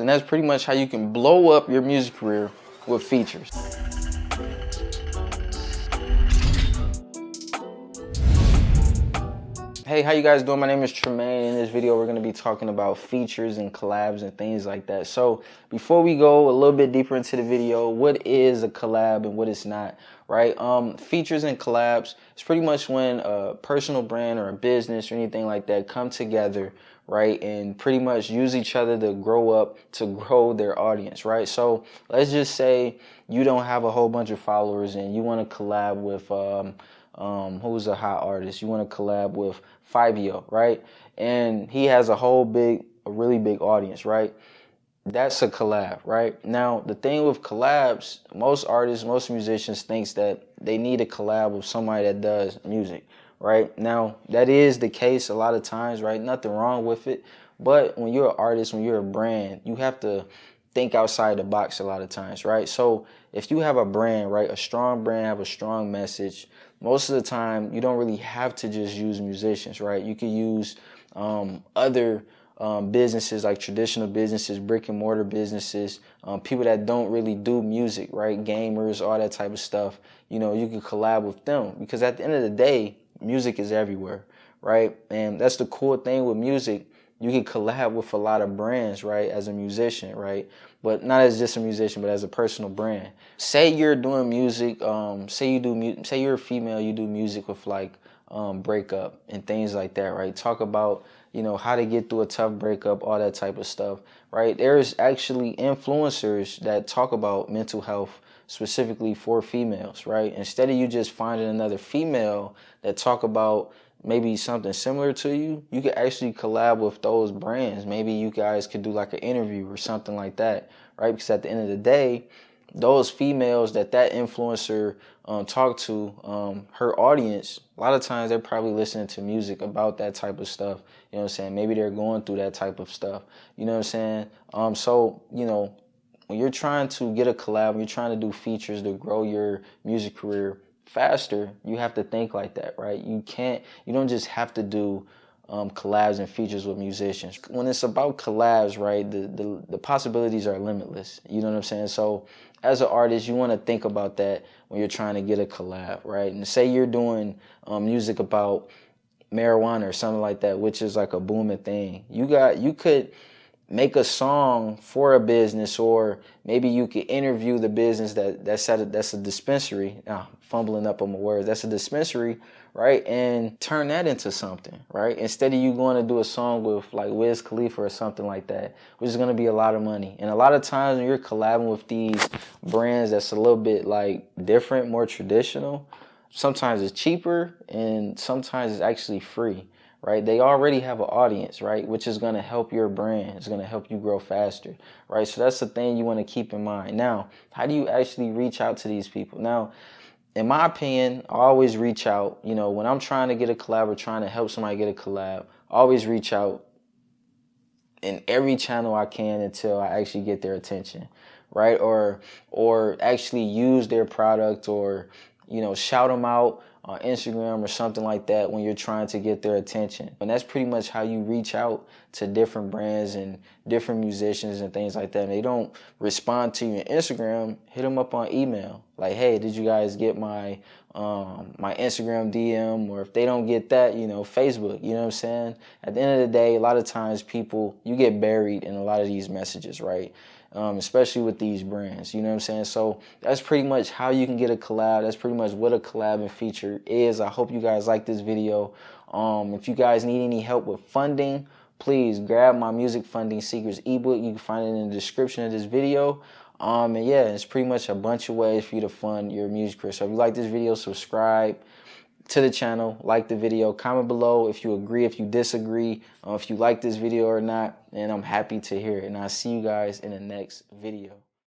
And that's pretty much how you can blow up your music career with features. Hey, how you guys doing? My name is Tremaine. In this video, we're gonna be talking about features and collabs and things like that. So before we go a little bit deeper into the video, what is a collab and what is not, right? Features and collabs, it's pretty much when a personal brand or a business or anything like that come together, right? And pretty much use each other to grow their audience, right? So let's just say you don't have a whole bunch of followers and you wanna collab with, who's a hot artist? You want to collab with Fivio, right? And he has a really big audience, right? That's a collab, right? Now, the thing with collabs, most artists, most musicians thinks that they need a collab with somebody that does music, right? Now, that is the case a lot of times, right? Nothing wrong with it. But when you're an artist, when you're a brand, you have to think outside the box a lot of times, right? So if you have a brand, right, a strong brand, have a strong message, most of the time you don't really have to just use musicians, right? You could use other businesses, like traditional businesses, brick and mortar businesses, people that don't really do music, right? Gamers, all that type of stuff. You know, you can collab with them because at the end of the day, music is everywhere, right? And that's the cool thing with music. You can collab with a lot of brands, right, as a musician, right? But not as just a musician, but as a personal brand. Say you're doing music, say you're a female, you do music with like breakup and things like that, right? Talk about, you know, how to get through a tough breakup, all that type of stuff, right? There's actually influencers that talk about mental health specifically for females, right? Instead of you just finding another female that talk about maybe something similar to you, you could actually collab with those brands. Maybe you guys could do like an interview or something like that, right? Because at the end of the day, those females that influencer talk to, her audience, a lot of times they're probably listening to music about that type of stuff. You know what I'm saying? Maybe they're going through that type of stuff. You know what I'm saying? So, you know, when you're trying to get a collab, when you're trying to do features to grow your music career faster, you have to think like that, right? You don't just have to do collabs and features with musicians. When it's about collabs, right, the possibilities are limitless. You know what I'm saying? So as an artist, you want to think about that when you're trying to get a collab, right? And say you're doing music about marijuana or something like that, which is like a booming thing. You could make a song for a business, or maybe you could interview the business that's a dispensary. Fumbling up on my words. That's a dispensary, right? And turn that into something, right? Instead of you going to do a song with like Wiz Khalifa or something like that, which is going to be a lot of money. And a lot of times when you're collabing with these brands that's a little bit like different, more traditional, sometimes it's cheaper and sometimes it's actually free, right? They already have an audience, right? Which is going to help your brand. It's going to help you grow faster, right? So that's the thing you want to keep in mind. Now, how do you actually reach out to these people? Now, in my opinion, I always reach out, you know, when I'm trying to get a collab or trying to help somebody get a collab, I always reach out in every channel I can until I actually get their attention, right? Or actually use their product, or, you know, shout them out on Instagram or something like that when you're trying to get their attention. And that's pretty much how you reach out to different brands and different musicians and things like that. And they don't respond to you on Instagram, hit them up on email. Like, hey, did you guys get my my Instagram DM? Or if they don't get that, you know, Facebook, you know what I'm saying? At the end of the day, a lot of times you get buried in a lot of these messages, right? Especially with these brands, you know what I'm saying? So that's pretty much how you can get a collab. That's pretty much what a collab and feature is. I hope you guys like this video. If you guys need any help with funding, please grab my Music Funding Secrets ebook. You can find it in the description of this video. And yeah, it's pretty much a bunch of ways for you to fund your music career. So if you like this video, subscribe to the channel, like the video, comment below if you agree, if you disagree, if you like this video or not, and I'm happy to hear it. And I'll see you guys in the next video.